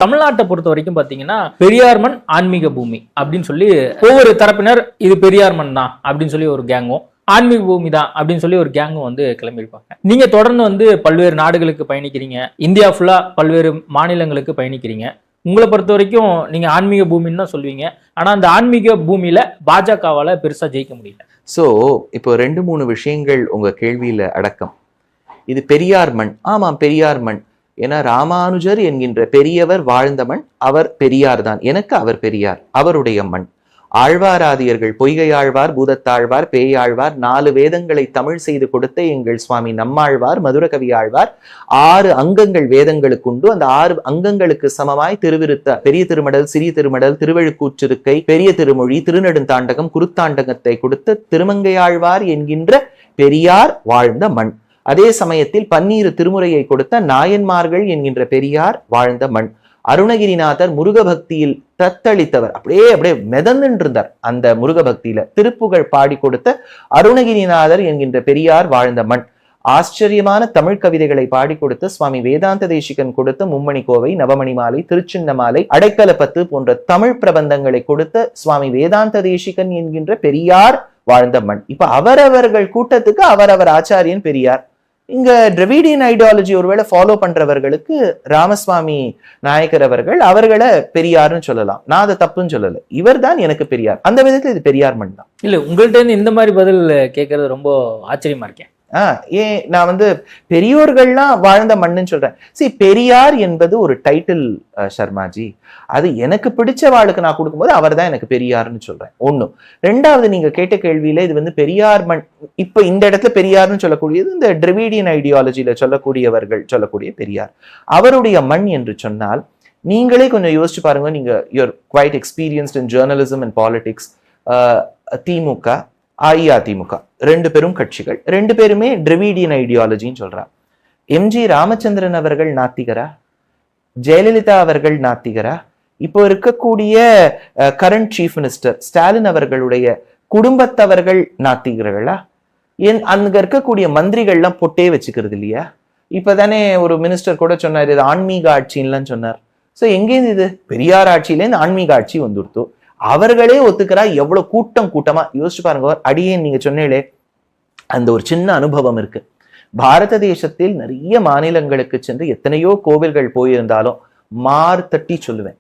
தமிழ்நாட்டை பொறுத்த வரைக்கும் பாத்தீங்கன்னா பெரியார் மண் ஆன்மீக பூமி அப்படின்னு சொல்லி ஒவ்வொரு தரப்பினர் இது பெரியார் மண் தான் அப்படின்னு சொல்லி ஒரு கேங்கும், ஆன்மீக பூமி தான் அப்படின்னு சொல்லி ஒரு கேங்கும் வந்து கிளம்பியிருப்பாங்க. நீங்க தொடர்ந்து வந்து பல்வேறு நாடுகளுக்கு பயணிக்கிறீங்க, இந்தியா ஃபுல்லா பல்வேறு மாநிலங்களுக்கு பயணிக்கிறீங்க. உங்களை பொறுத்த வரைக்கும் நீங்க ஆன்மீக பூமின்னு தான் சொல்லுவீங்க. ஆனா அந்த ஆன்மீக பூமியில பாஜகவால பெருசா ஜெயிக்க முடியல. சோ இப்போ 2-3 விஷயங்கள் உங்க கேள்வியில அடக்கம். இது பெரியார் மண். ஆமாம், பெரியார் மண். ஏன்னா ராமானுஜர் என்கின்ற பெரியவர் வாழ்ந்த மண். அவர் பெரியார் தான். எனக்கு அவர் பெரியார், அவருடைய மண். ஆழ்வாராதியர்கள், பொய்கை ஆழ்வார், பூதத்தாழ்வார், பேயாழ்வார், 4 வேதங்களை தமிழ் செய்து கொடுத்த எங்கள் சுவாமி நம்மாழ்வார், மதுரகவி ஆழ்வார், 6 அங்கங்கள் வேதங்களுக்கு உண்டு. அந்த 6 அங்கங்களுக்கு சமமாய் திருவிருத்த, பெரிய திருமடல், சிறிய திருமடல், திருவழுக்கூற்றிருக்கை, பெரிய திருமொழி, திருநெடுந்தாண்டகம், குருத்தாண்டகத்தை கொடுத்த திருமங்கையாழ்வார் என்கின்ற பெரியார் வாழ்ந்த மண். அதே சமயத்தில் 12 திருமுறையை கொடுத்த நாயன்மார்கள் என்கின்ற பெரியார் வாழ்ந்த மண். அருணகிரிநாதர் முருக பக்தியில் தத்தளித்தவர், அப்படியே மிதந்துட்டு இருந்தார் அந்த முருக பக்தியில. திருப்புகழ் பாடி கொடுத்த அருணகிரிநாதர் என்கின்ற பெரியார் வாழ்ந்த மண். ஆச்சரியமான தமிழ் கவிதைகளை பாடி கொடுத்த சுவாமி வேதாந்த தேசிகன் கொடுத்த மும்மணி கோவை, நவமணி மாலை, திருச்சின்னமாலை, அடைக்கலப்பத்து போன்ற தமிழ் பிரபந்தங்களை கொடுத்த சுவாமி வேதாந்த தேசிகன் என்கின்ற பெரியார் வாழ்ந்த மண். இப்ப அவரவர்கள் கூட்டத்துக்கு அவரவர் ஆச்சாரியன் பெரியார். இங்க டிராவிடியன் ஐடியாலஜி ஒருவேளை ஃபாலோ பண்றவர்களுக்கு ராமசுவாமி நாயக்கர் அவர்களை பெரியார்னு சொல்லலாம். நான் அதை தப்புன்னு சொல்லல. இவர் தான் எனக்கு பெரியார். அந்த விதத்துல இது பெரியார் மண் தான். இல்ல, உங்கள்கிட்ட இருந்து இந்த மாதிரி பதில் கேட்கறது ரொம்ப ஆச்சரியமா இருக்கேன். ஏன் நான் வந்து பெரியோர்கள்லாம் வாழ்ந்த மண்ணுன்னு சொல்றேன். பெரியார் என்பது ஒரு டைட்டில் சர்மாஜி. அது எனக்கு பிடிச்ச வாளுக்கு நான் கொடுக்கும்போது அவர் தான் எனக்கு பெரியார்னு சொல்றேன். ஒண்ணும். 2வது, நீங்க கேட்ட கேள்வியில இது வந்து பெரியார் மண். இப்ப இந்த இடத்துல பெரியார்னு சொல்லக்கூடியது இந்த டிராவிடியன் ஐடியாலஜியில சொல்லக்கூடியவர்கள் சொல்லக்கூடிய பெரியார். அவருடைய மண் என்று சொன்னால் நீங்களே கொஞ்சம் யோசிச்சு பாருங்க. நீங்க you're quite experienced in journalism and politics. DMK, AIADMK 2 பெரும் கட்சிகள், 2 பேருமே டிராவிடியன் ஐடியாலஜின்னு சொல்றாங்க. எம்ஜி ராமச்சந்திரன் அவர்கள் நாத்திகரா? ஜெயலலிதா அவர்கள் நாத்திகரா? இப்போ இருக்கக்கூடிய கரண்ட் சீஃப் மினிஸ்டர் ஸ்டாலின் அவர்களுடைய குடும்பத்தவர்கள் நாத்திகர்களா? அங்க இருக்கக்கூடிய மந்திரிகள்லாம் பொட்டே வச்சுக்கிறது இல்லையா? இப்பதானே ஒரு மினிஸ்டர் கூட சொன்னார், இது ஆன்மீக ஆட்சின்லாம் சொன்னார். சோ எங்கேருந்து இது? பெரியார் ஆட்சியிலேருந்து ஆன்மீக ஆட்சி வந்துடுத்து. அவர்களே ஒத்துக்கிறா. எவ்வளவு கூட்டமா யோசிச்சு பாருங்க. அடியே நீங்க சொன்னீங்களே, அந்த ஒரு சின்ன அனுபவம் இருக்கு. பாரத தேசத்தில் நிறைய மாநிலங்களுக்கு சென்று எத்தனையோ கோவில்கள் போயிருந்தாலும் மார்த்தட்டி சொல்லுவேன்,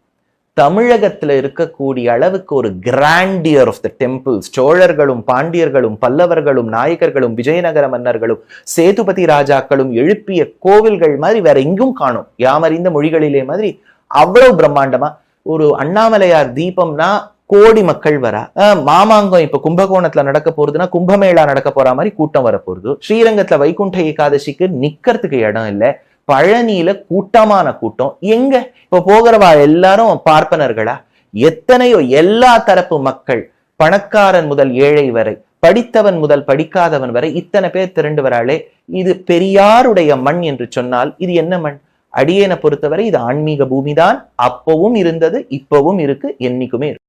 தமிழகத்துல இருக்கக்கூடிய அளவுக்கு ஒரு கிராண்டியர் ஆஃப் த டெம்பிள்ஸ், சோழர்களும் பாண்டியர்களும் பல்லவர்களும் நாயக்கர்களும் விஜயநகர மன்னர்களும் சேதுபதி ராஜாக்களும் எழுப்பிய கோவில்கள் மாதிரி வேற எங்கும் காணும். யாமறிந்த மொழிகளிலே மாதிரி அவ்வளவு பிரம்மாண்டமா. ஒரு அண்ணாமலையார் தீபம்னா கோடி மக்கள் வரா. மாமாங்கம் இப்ப கும்பகோணத்துல நடக்க போறதுன்னா கும்பமேளா நடக்க போற மாதிரி கூட்டம் வர போறது. ஸ்ரீரங்கத்துல வைகுண்ட ஏகாதசிக்கு நிக்கிறதுக்கு இடம் இல்லை. பழனியில கூட்டமான கூட்டம். எங்க இப்ப போகிறவா எல்லாரும் பார்ப்பனர்களா? எத்தனையோ எல்லா தரப்பு மக்கள், பணக்காரன் முதல் ஏழை வரை, படித்தவன் முதல் படிக்காதவன் வரை இத்தனை பேர் திரண்டு வராளே. இது பெரியாருடைய மண் என்று சொன்னால் இது என்ன மண்? அடியேனை பொறுத்தவரை இது ஆன்மீக பூமிதான். அப்பவும் இருந்தது, இப்பவும் இருக்கு, என்னைக்குமே இருக்கு.